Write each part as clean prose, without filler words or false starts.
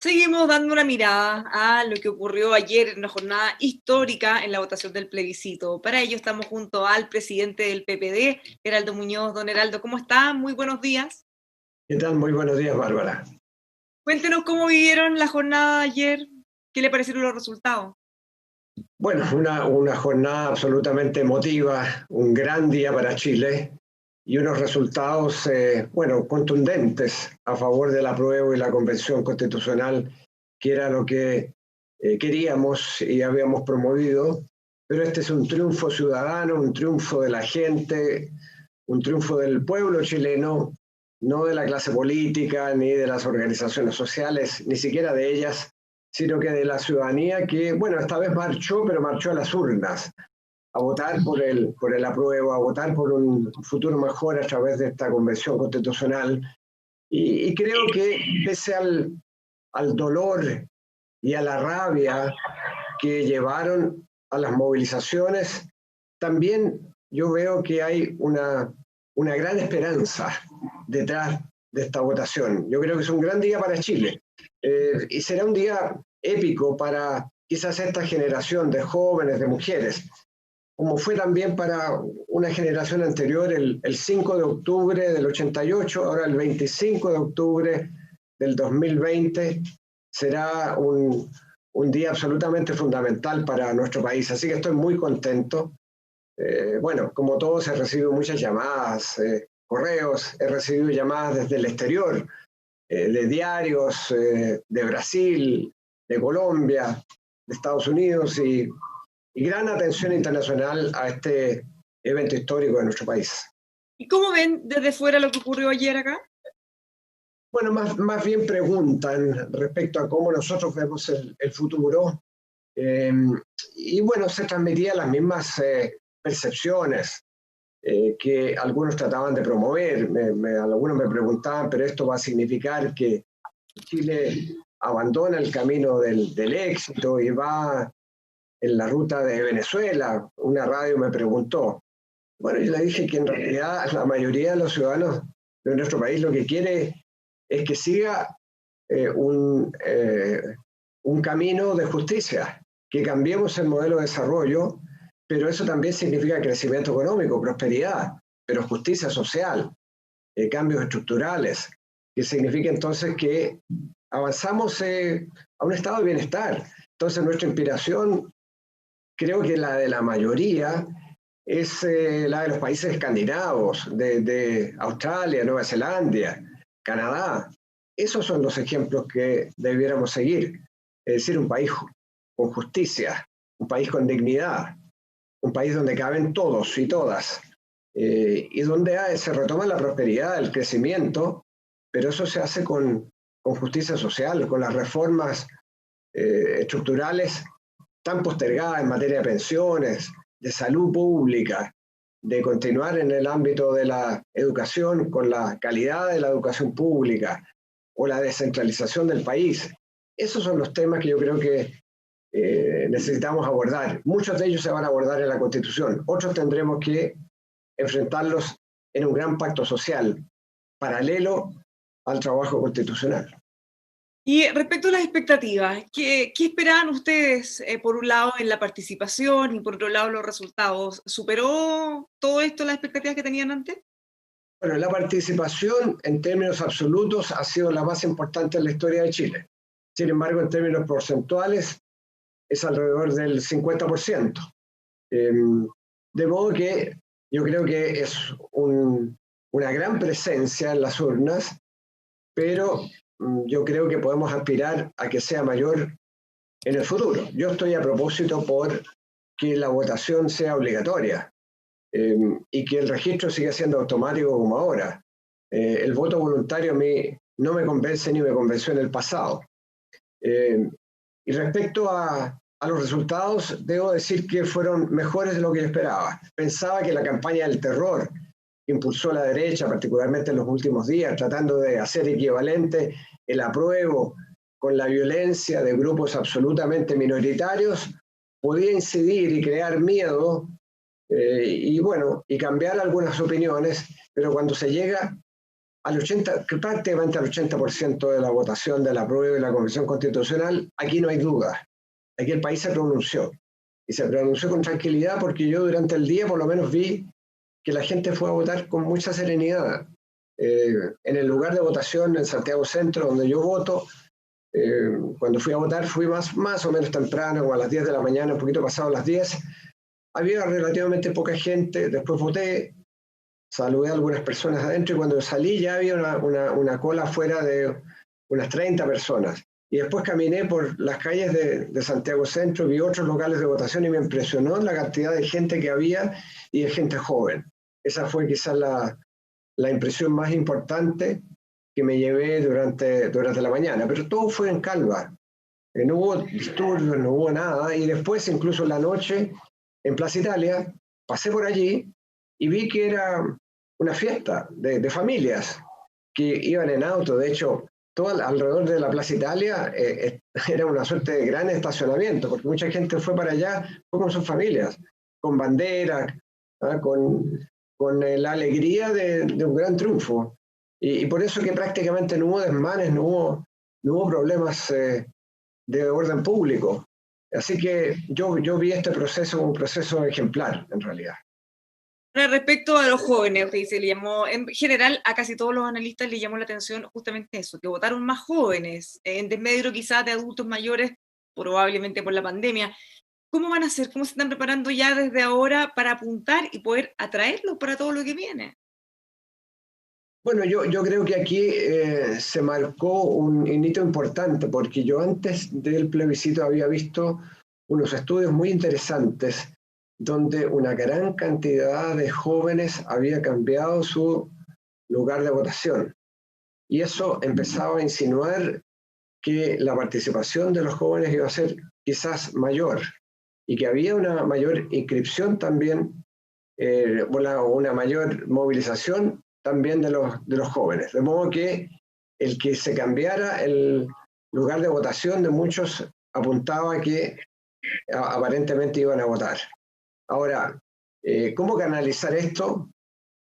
Seguimos dando una mirada a lo que ocurrió ayer en una jornada histórica en la votación del plebiscito. Para ello estamos junto al presidente del PPD, Heraldo Muñoz. Don Heraldo, ¿cómo está? Muy buenos días. ¿Qué tal? Muy buenos días, Bárbara. Cuéntenos cómo vivieron la jornada de ayer, qué le parecieron los resultados. Bueno, una jornada absolutamente emotiva, un gran día para Chile y unos resultados, contundentes a favor del apruebo y la Convención Constitucional, que era lo que queríamos y habíamos promovido. Pero este es un triunfo ciudadano, un triunfo de la gente, un triunfo del pueblo chileno, no de la clase política, ni de las organizaciones sociales, ni siquiera de ellas, sino que de la ciudadanía que, bueno, esta vez marchó, pero marchó a las urnas, a votar por el apruebo, a votar por un futuro mejor a través de esta convención constitucional. Y creo que pese al dolor y a la rabia que llevaron a las movilizaciones, también yo veo que hay una gran esperanza detrás de esta votación. Yo creo que es un gran día para Chile y será un día épico para quizás esta generación de jóvenes, de mujeres, como fue también para una generación anterior, el 5 de octubre del 88, ahora el 25 de octubre del 2020 será un día absolutamente fundamental para nuestro país. Así que estoy muy contento. Bueno, como todos, he recibido muchas llamadas, correos, he recibido llamadas desde el exterior, de diarios, de Brasil, de Colombia, de Estados Unidos y gran atención internacional a este evento histórico de nuestro país. ¿Y cómo ven desde fuera lo que ocurrió ayer acá? Bueno, más bien preguntan respecto a cómo nosotros vemos el futuro. Y bueno, se transmitían las mismas percepciones que algunos trataban de promover. Algunos me preguntaban, pero esto va a significar que Chile abandona el camino del éxito y va en la ruta de Venezuela. Una radio me preguntó. Bueno, yo le dije que en realidad la mayoría de los ciudadanos de nuestro país lo que quiere es que siga eh, un, eh, un camino de justicia, que cambiemos el modelo de desarrollo, pero eso también significa crecimiento económico, prosperidad, pero justicia social, cambios estructurales, que significa entonces que avanzamos a un estado de bienestar. Entonces nuestra inspiración, creo que la de la mayoría, es la de los países escandinavos, de Australia, Nueva Zelanda, Canadá. Esos son los ejemplos que debiéramos seguir. Es decir, un país con justicia, un país con dignidad, un país donde caben todos y todas, y donde se retoma la prosperidad, el crecimiento, pero eso se hace con justicia social, con las reformas estructurales tan postergadas en materia de pensiones, de salud pública, de continuar en el ámbito de la educación con la calidad de la educación pública o la descentralización del país. Esos son los temas que yo creo que necesitamos abordar. Muchos de ellos se van a abordar en la Constitución, otros tendremos que enfrentarlos en un gran pacto social paralelo al trabajo constitucional. Y respecto a las expectativas, ¿qué esperaban ustedes, por un lado, en la participación y por otro lado, los resultados? ¿Superó todo esto las expectativas que tenían antes? Bueno, la participación en términos absolutos ha sido la más importante en la historia de Chile. Sin embargo, en términos porcentuales es alrededor del 50%. De modo que yo creo que es una gran presencia en las urnas, pero yo creo que podemos aspirar a que sea mayor en el futuro. Yo estoy a propósito por que la votación sea obligatoria y que el registro siga siendo automático como ahora. El voto voluntario a mí no me convence ni me convenció en el pasado. Y respecto a los resultados, debo decir que fueron mejores de lo que yo esperaba. Pensaba que la campaña del terror que impulsó la derecha, particularmente en los últimos días, tratando de hacer equivalente el apruebo con la violencia de grupos absolutamente minoritarios, podía incidir y crear miedo y cambiar algunas opiniones, pero cuando se llega que prácticamente al 80% de la votación de la prueba y la Convención Constitucional, aquí no hay duda. Aquí el país se pronunció. Y se pronunció con tranquilidad porque yo durante el día por lo menos vi que la gente fue a votar con mucha serenidad. En el lugar de votación en Santiago Centro, donde yo voto, cuando fui a votar fui más o menos temprano, como a las 10 de la mañana, un poquito pasado las 10. Había relativamente poca gente, después voté, saludé a algunas personas adentro y cuando salí ya había una cola afuera de unas 30 personas. Y después caminé por las calles de Santiago Centro, vi otros locales de votación y me impresionó la cantidad de gente que había y de gente joven. Esa fue quizás la impresión más importante que me llevé durante la mañana, pero todo fue en calma. No hubo disturbios, no hubo nada, y después incluso en la noche en Plaza Italia pasé por allí y vi que era una fiesta de familias que iban en auto. De hecho, todo alrededor de la Plaza Italia era una suerte de gran estacionamiento, porque mucha gente fue para allá, fue con sus familias, con banderas, ¿ah? con la alegría de un gran triunfo. Y por eso que prácticamente no hubo desmanes, no hubo problemas de orden público. Así que yo vi este proceso como un proceso ejemplar, en realidad. Respecto a los jóvenes, que se le llamó, en general a casi todos los analistas le llamó la atención justamente eso, que votaron más jóvenes, en desmedro quizás de adultos mayores, probablemente por la pandemia. ¿Cómo van a hacer? ¿Cómo se están preparando ya desde ahora para apuntar y poder atraerlos para todo lo que viene? Bueno, yo creo que aquí se marcó un hito importante, porque yo antes del plebiscito había visto unos estudios muy interesantes donde una gran cantidad de jóvenes había cambiado su lugar de votación. Y eso empezaba a insinuar que la participación de los jóvenes iba a ser quizás mayor y que había una mayor inscripción también, una mayor movilización también de los jóvenes. De modo que el que se cambiara el lugar de votación de muchos apuntaba que aparentemente iban a votar. Ahora, ¿cómo canalizar esto?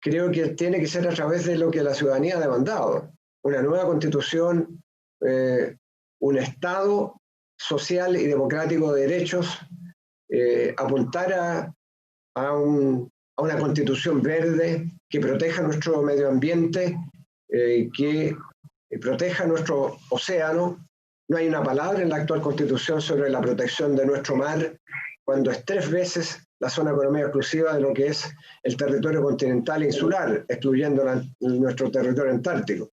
Creo que tiene que ser a través de lo que la ciudadanía ha demandado. Una nueva constitución, un Estado social y democrático de derechos, apuntar a una constitución verde que proteja nuestro medio ambiente, que proteja nuestro océano. No hay una palabra en la actual constitución sobre la protección de nuestro mar, cuando es 3 veces la zona económica exclusiva de lo que es el territorio continental e insular, excluyendo nuestro territorio antártico.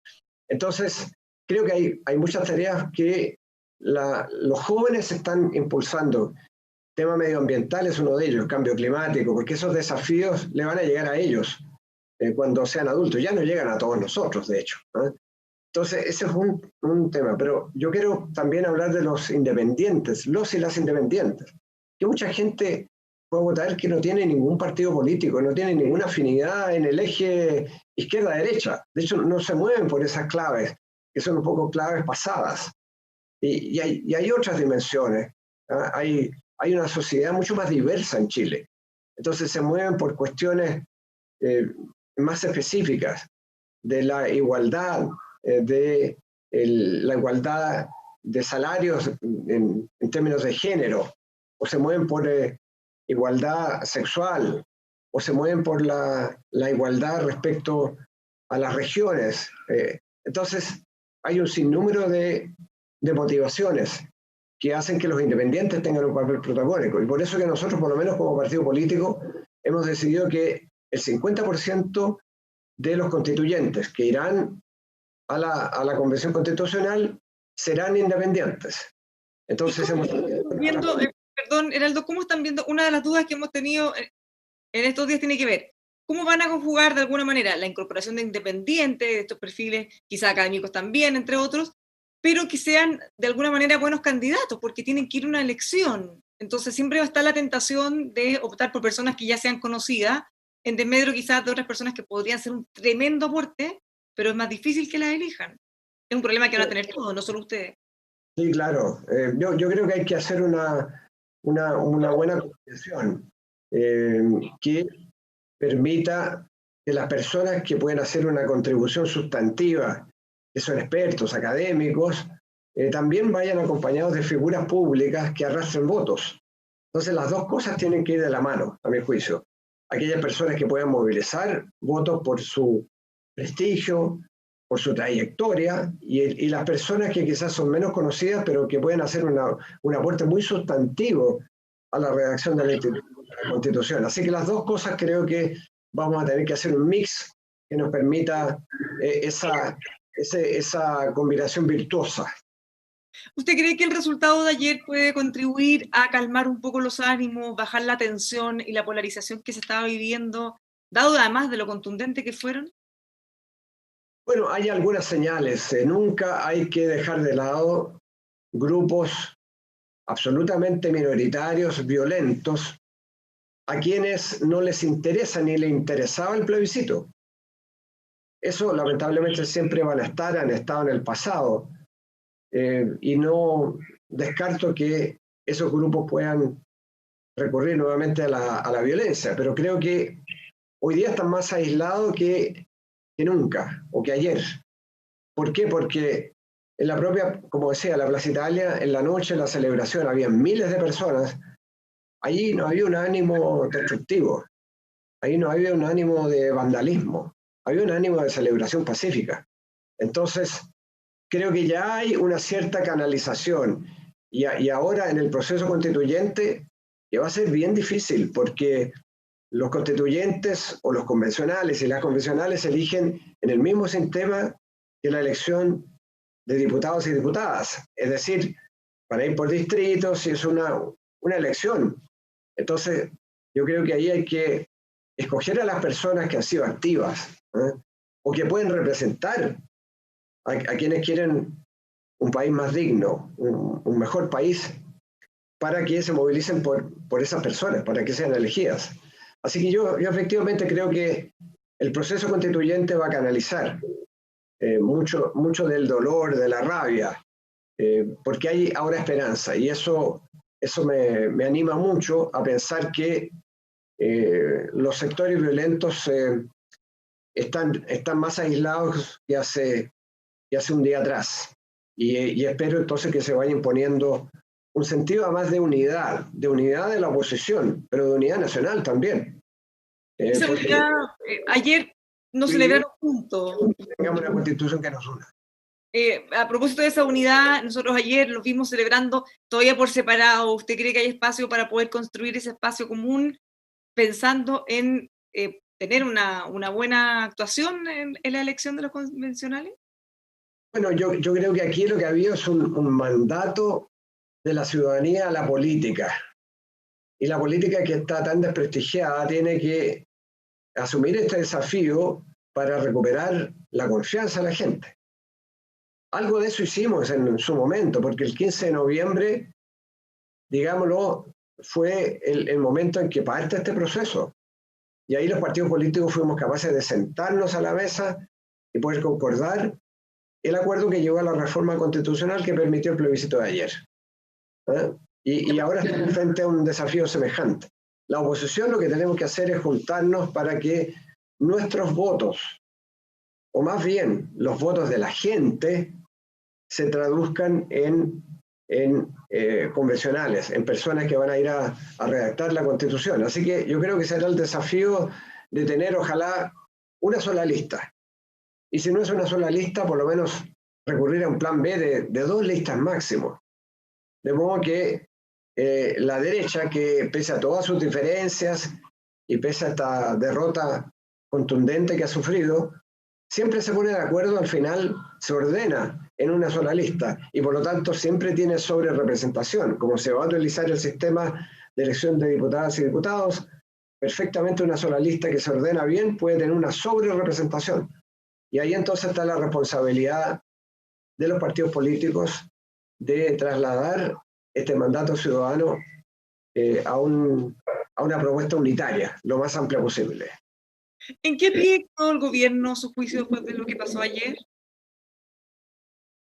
Entonces, creo que hay muchas tareas que los jóvenes están impulsando. El tema medioambiental es uno de ellos, cambio climático, porque esos desafíos le van a llegar a ellos cuando sean adultos. Ya no llegan a todos nosotros, de hecho, ¿no? Entonces, ese es un tema. Pero yo quiero también hablar de los independientes, los y las independientes. Que mucha gente puede votar que no tiene ningún partido político, no tiene ninguna afinidad en el eje izquierda-derecha. De hecho, no se mueven por esas claves, que son un poco claves pasadas. Y hay otras dimensiones. ¿Ah? Hay una sociedad mucho más diversa en Chile. Entonces se mueven por cuestiones más específicas de la igualdad, la igualdad de salarios en términos de género, o se mueven por igualdad sexual, o se mueven por la igualdad respecto a las regiones. Entonces hay un sinnúmero de motivaciones que hacen que los independientes tengan un papel protagónico. Y por eso que nosotros, por lo menos como partido político, hemos decidido que el 50% de los constituyentes que irán a la Convención Constitucional serán independientes. Entonces hemos... Perdón, Heraldo, ¿cómo están viendo? Una de las dudas que hemos tenido en estos días tiene que ver, ¿cómo van a conjugar de alguna manera la incorporación de independientes, de estos perfiles, quizá académicos también, entre otros, pero que sean de alguna manera buenos candidatos, porque tienen que ir a una elección? Entonces siempre va a estar la tentación de optar por personas que ya sean conocidas, en desmedro quizás de otras personas que podrían ser un tremendo aporte, pero es más difícil que las elijan. Es un problema que van a tener todos, no solo ustedes. Sí, claro. Yo creo que hay que hacer una buena combinación que permita que las personas que pueden hacer una contribución sustantiva, que son expertos, académicos, también vayan acompañados de figuras públicas que arrastren votos. Entonces las dos cosas tienen que ir de la mano, a mi juicio. Aquellas personas que puedan movilizar votos por su prestigio, por su trayectoria, y las personas que quizás son menos conocidas, pero que pueden hacer un aporte muy sustantivo a la redacción de la Constitución. Así que las dos cosas creo que vamos a tener que hacer un mix que nos permita esa combinación virtuosa. ¿Usted cree que el resultado de ayer puede contribuir a calmar un poco los ánimos, bajar la tensión y la polarización que se estaba viviendo, dado además de lo contundente que fueron? Bueno, hay algunas señales. Nunca hay que dejar de lado grupos absolutamente minoritarios, violentos, a quienes no les interesa ni le interesaba el plebiscito. Eso lamentablemente siempre van a estar, han estado en el pasado, y no descarto que esos grupos puedan recurrir nuevamente a la violencia, pero creo que hoy día están más aislados que nunca, o que ayer. ¿Por qué? Porque en la propia, como decía, la Plaza Italia, en la noche, en la celebración, había miles de personas. Allí no había un ánimo destructivo, ahí no había un ánimo de vandalismo, había un ánimo de celebración pacífica. Entonces, creo que ya hay una cierta canalización, y ahora en el proceso constituyente, que va a ser bien difícil, porque los constituyentes o los convencionales y las convencionales eligen en el mismo sistema que la elección de diputados y diputadas, es decir, para ir por distritos, y es una elección. Entonces, yo creo que ahí hay que escoger a las personas que han sido activas, o que pueden representar a quienes quieren un país más digno, un mejor país, para que se movilicen por esas personas, para que sean elegidas. Así que yo efectivamente creo que el proceso constituyente va a canalizar mucho del dolor, de la rabia, porque hay ahora esperanza, y eso me anima mucho a pensar que los sectores violentos están más aislados que hace un día atrás, y espero entonces que se vaya imponiendo un sentido además de unidad de la oposición, pero de unidad nacional también. Ayer nos celebraron juntos. Tengamos una constitución que nos una. A propósito de esa unidad, nosotros ayer lo vimos celebrando todavía por separado. ¿Usted cree que hay espacio para poder construir ese espacio común, pensando en tener una buena actuación en la elección de los convencionales? Bueno, yo creo que aquí lo que ha habido es un mandato de la ciudadanía a la política. Y la política, que está tan desprestigiada, tiene que asumir este desafío para recuperar la confianza de la gente. Algo de eso hicimos en su momento, porque el 15 de noviembre, digámoslo, fue el momento en que parte este proceso. Y ahí los partidos políticos fuimos capaces de sentarnos a la mesa y poder concordar el acuerdo que llevó a la reforma constitucional que permitió el plebiscito de ayer. Y ahora estamos frente a un desafío semejante. La oposición, lo que tenemos que hacer es juntarnos para que nuestros votos, o más bien los votos de la gente, se traduzcan en convencionales, en personas que van a ir a redactar la Constitución. Así que yo creo que será el desafío de tener, ojalá, una sola lista. Y si no es una sola lista, por lo menos recurrir a un plan B de 2 listas máximo. De modo que la derecha, que pese a todas sus diferencias y pese a esta derrota contundente que ha sufrido, siempre se pone de acuerdo, al final se ordena en una sola lista, y por lo tanto siempre tiene sobre representación. Como se va a utilizar el sistema de elección de diputadas y diputados, perfectamente una sola lista que se ordena bien puede tener una sobre representación. Y ahí entonces está la responsabilidad de los partidos políticos de trasladar este mandato ciudadano a una propuesta unitaria, lo más amplia posible. ¿En qué pie quedó el gobierno, su juicio, después de lo que pasó ayer?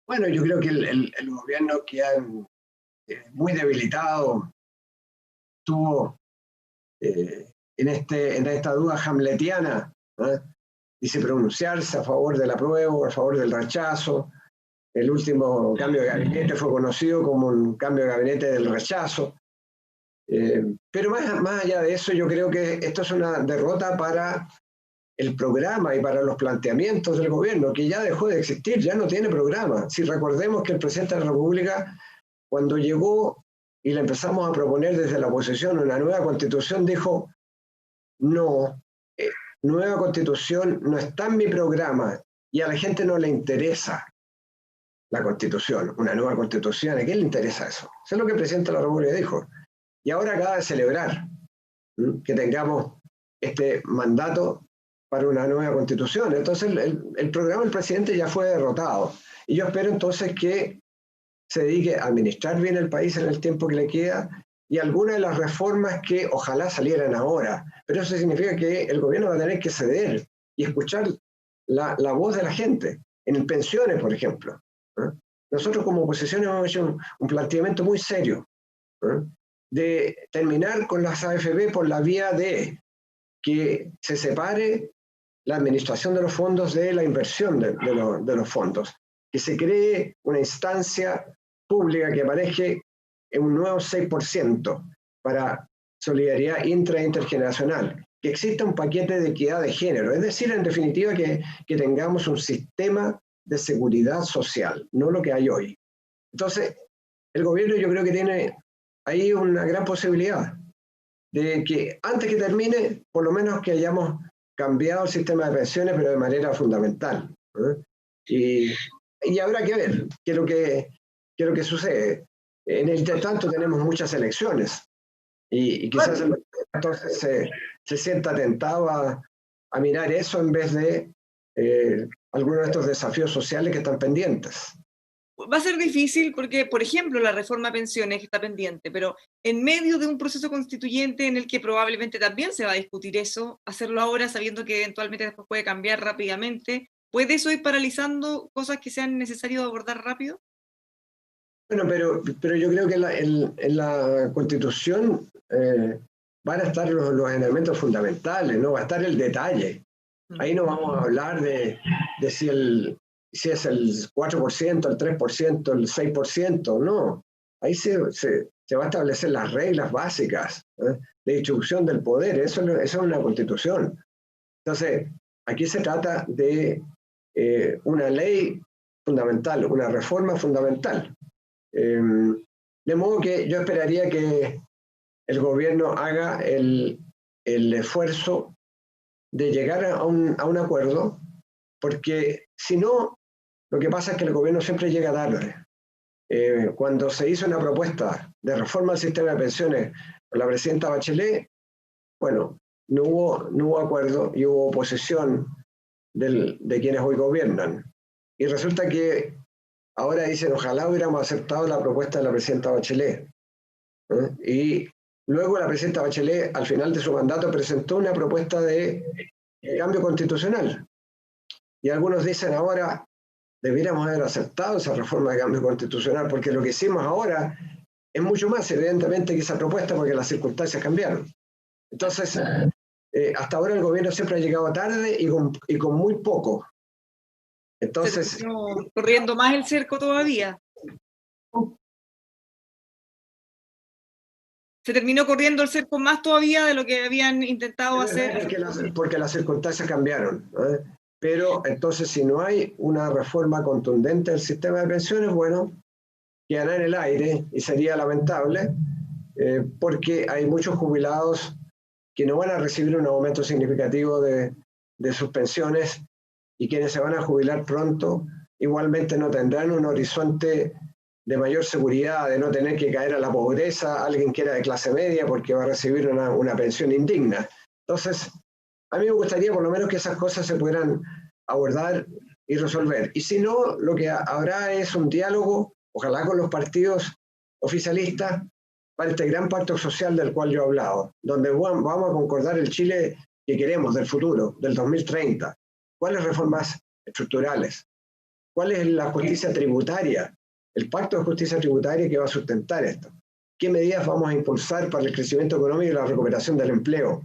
Bueno, yo creo que el gobierno queda muy debilitado, tuvo en esta duda hamletiana, ¿eh? Dice pronunciarse a favor del apruebo, a favor del rechazo. El último cambio de gabinete fue conocido como un cambio de gabinete del rechazo. Pero más allá de eso, yo creo que esto es una derrota para el programa y para los planteamientos del gobierno, que ya dejó de existir, ya no tiene programa. Si recordemos que el presidente de la República, cuando llegó y le empezamos a proponer desde la oposición una nueva constitución, dijo, no, nueva constitución no está en mi programa y a la gente no le interesa la constitución, una nueva constitución. ¿A quién le interesa eso? Eso es lo que el presidente de la República dijo. Y ahora acaba de celebrar que tengamos este mandato para una nueva constitución. Entonces el programa del presidente ya fue derrotado. Y yo espero entonces que se dedique a administrar bien el país en el tiempo que le queda y algunas de las reformas que ojalá salieran ahora. Pero eso significa que el gobierno va a tener que ceder y escuchar la voz de la gente. En pensiones, por ejemplo. Nosotros como oposición hemos hecho un planteamiento muy serio de terminar con las AFP por la vía de que se separe la administración de los fondos de la inversión de los fondos, que se cree una instancia pública que maneje un nuevo 6% para solidaridad intergeneracional, que exista un paquete de equidad de género, es decir, en definitiva que tengamos un sistema de seguridad social, no lo que hay hoy. Entonces, el gobierno yo creo que tiene ahí una gran posibilidad de que antes que termine, por lo menos que hayamos cambiado el sistema de pensiones, pero de manera fundamental. Y habrá que ver qué es lo que sucede. En el intertanto tenemos muchas elecciones y quizás entonces se sienta tentado a mirar eso en vez de algunos de estos desafíos sociales que están pendientes. Va a ser difícil porque, por ejemplo, la reforma a pensiones que está pendiente, pero en medio de un proceso constituyente en el que probablemente también se va a discutir eso, hacerlo ahora sabiendo que eventualmente después puede cambiar rápidamente, ¿puede eso ir paralizando cosas que sean necesarias abordar rápido? Bueno, pero yo creo que en la Constitución van a estar los elementos fundamentales, ¿no? Va a estar el detalle. Ahí no vamos a hablar de si es el 4%, el 3%, el 6%, no. Ahí se va a establecer las reglas básicas de distribución del poder, eso es una constitución. Entonces, aquí se trata de una ley fundamental, una reforma fundamental. De modo que yo esperaría que el gobierno haga el esfuerzo de llegar a un acuerdo, porque si no, lo que pasa es que el gobierno siempre llega tarde. Cuando se hizo una propuesta de reforma al sistema de pensiones por la presidenta Bachelet, bueno, no hubo acuerdo y hubo oposición de quienes hoy gobiernan. Y resulta que ahora dicen, ojalá hubiéramos aceptado la propuesta de la presidenta Bachelet. Y luego la presidenta Bachelet, al final de su mandato, presentó una propuesta de cambio constitucional. Y algunos dicen ahora, debiéramos haber aceptado esa reforma de cambio constitucional, porque lo que hicimos ahora es mucho más, evidentemente, que esa propuesta, porque las circunstancias cambiaron. Entonces, hasta ahora el gobierno siempre ha llegado tarde y con muy poco. Entonces, corriendo más el cerco todavía. Se terminó corriendo el cerco más todavía de lo que habían intentado hacer. Porque las circunstancias cambiaron. Pero entonces, si no hay una reforma contundente del sistema de pensiones, bueno, quedará en el aire y sería lamentable, porque hay muchos jubilados que no van a recibir un aumento significativo de sus pensiones, y quienes se van a jubilar pronto igualmente no tendrán un horizonte de mayor seguridad, de no tener que caer a la pobreza, alguien que era de clase media porque va a recibir una pensión indigna. Entonces, a mí me gustaría por lo menos que esas cosas se pudieran abordar y resolver. Y si no, lo que habrá es un diálogo, ojalá con los partidos oficialistas, para este gran pacto social del cual yo he hablado, donde vamos a concordar el Chile que queremos del futuro, del 2030. ¿Cuáles reformas estructurales? ¿Cuál es la justicia tributaria? El pacto de justicia tributaria que va a sustentar esto. ¿Qué medidas vamos a impulsar para el crecimiento económico y la recuperación del empleo?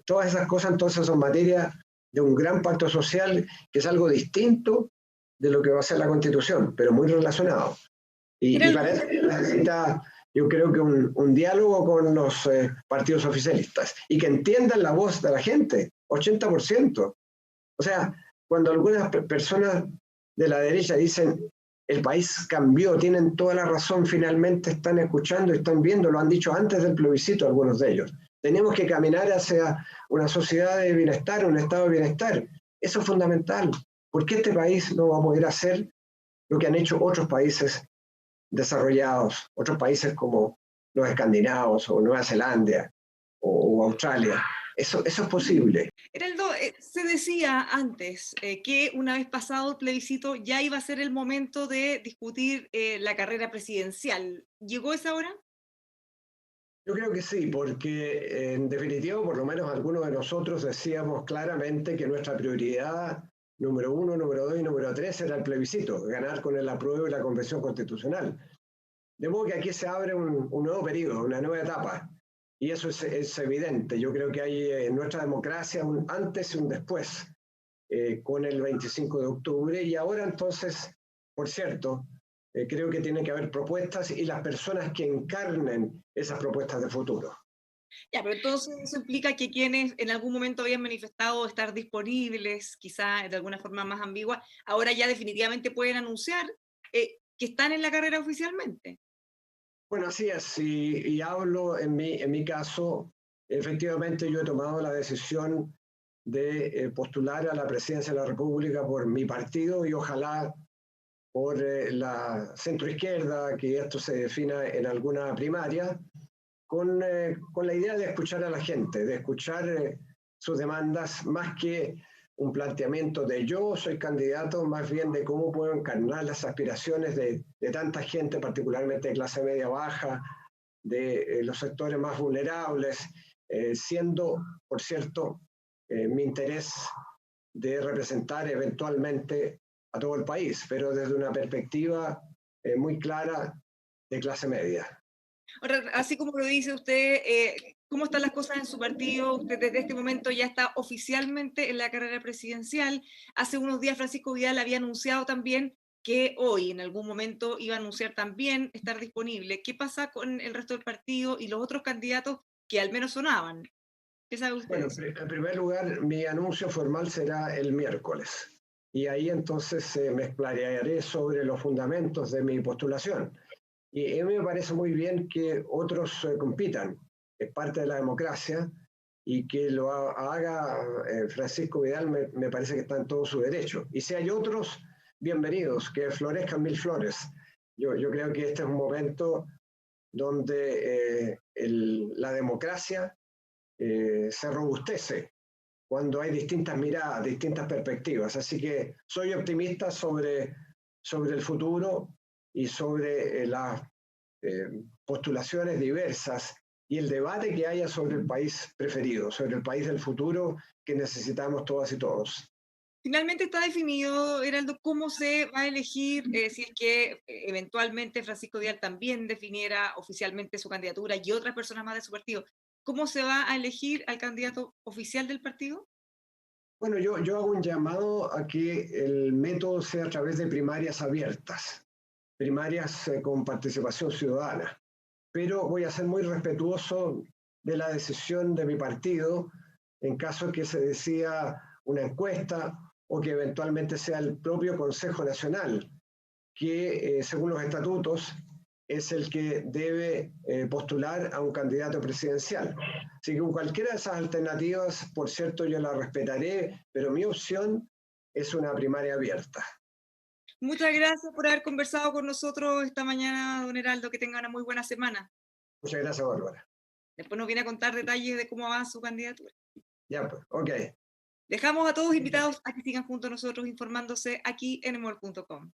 Todas esas cosas entonces son materia de un gran pacto social que es algo distinto de lo que va a ser la Constitución, pero muy relacionado. Y para eso necesita, yo creo que un diálogo con los partidos oficialistas y que entiendan la voz de la gente, 80%. O sea, cuando algunas personas de la derecha dicen el país cambió, tienen toda la razón, finalmente están escuchando, están viendo, lo han dicho antes del plebiscito algunos de ellos. Tenemos que caminar hacia una sociedad de bienestar, un estado de bienestar. Eso es fundamental. ¿Por qué este país no va a poder hacer lo que han hecho otros países desarrollados, otros países como los escandinavos o Nueva Zelanda o Australia? Eso es posible. Heraldo, se decía antes que una vez pasado el plebiscito ya iba a ser el momento de discutir la carrera presidencial. ¿Llegó esa hora? Yo creo que sí, porque en definitiva, por lo menos algunos de nosotros decíamos claramente que nuestra prioridad número 1, número 2 y número 3 era el plebiscito, ganar con el apruebo y la convención constitucional. De modo que aquí se abre un nuevo periodo, una nueva etapa, y eso es evidente. Yo creo que hay en nuestra democracia un antes y un después, con el 25 de octubre, y ahora entonces, por cierto, creo que tiene que haber propuestas y las personas que encarnen esas propuestas de futuro. Ya, pero entonces eso implica que quienes en algún momento habían manifestado estar disponibles, quizá de alguna forma más ambigua, ahora ya definitivamente pueden anunciar que están en la carrera oficialmente. Bueno, así es, y hablo en mi caso, efectivamente yo he tomado la decisión de postular a la presidencia de la República por mi partido y ojalá por la centroizquierda, que esto se defina en alguna primaria, con la idea de escuchar a la gente, de escuchar sus demandas, más que un planteamiento de yo soy candidato, más bien de cómo puedo encarnar las aspiraciones de tanta gente, particularmente de clase media baja, de los sectores más vulnerables, siendo, por cierto, mi interés de representar eventualmente a todo el país, pero desde una perspectiva muy clara de clase media. Ahora, así como lo dice usted, ¿cómo están las cosas en su partido? Usted desde este momento ya está oficialmente en la carrera presidencial. Hace unos días Francisco Vidal había anunciado también que hoy en algún momento iba a anunciar también estar disponible. ¿Qué pasa con el resto del partido y los otros candidatos que al menos sonaban? ¿Qué sabe usted? Bueno, en primer lugar, mi anuncio formal será el miércoles y ahí entonces me explayaré sobre los fundamentos de mi postulación. Y a mí me parece muy bien que otros compitan, es parte de la democracia, y que lo haga Francisco Vidal me parece que está en todo su derecho. Y si hay otros, bienvenidos, que florezcan mil flores. Yo creo que este es un momento donde la democracia se robustece cuando hay distintas miradas, distintas perspectivas. Así que soy optimista sobre el futuro y sobre las postulaciones diversas y el debate que haya sobre el país preferido, sobre el país del futuro que necesitamos todas y todos. Finalmente está definido, Heraldo, cómo se va a elegir si es que eventualmente Francisco Vidal también definiera oficialmente su candidatura y otras personas más de su partido. ¿Cómo se va a elegir al candidato oficial del partido? Bueno, yo hago un llamado a que el método sea a través de primarias abiertas, primarias con participación ciudadana, pero voy a ser muy respetuoso de la decisión de mi partido en caso que se decida una encuesta o que eventualmente sea el propio Consejo Nacional, que según los estatutos es el que debe postular a un candidato presidencial. Así que con cualquiera de esas alternativas, por cierto, yo la respetaré, pero mi opción es una primaria abierta. Muchas gracias por haber conversado con nosotros esta mañana, don Heraldo. Que tenga una muy buena semana. Muchas gracias, Bárbara. Después nos viene a contar detalles de cómo va su candidatura. Ya, pues, ok. Dejamos a todos invitados a que sigan junto a nosotros informándose aquí en emol.com.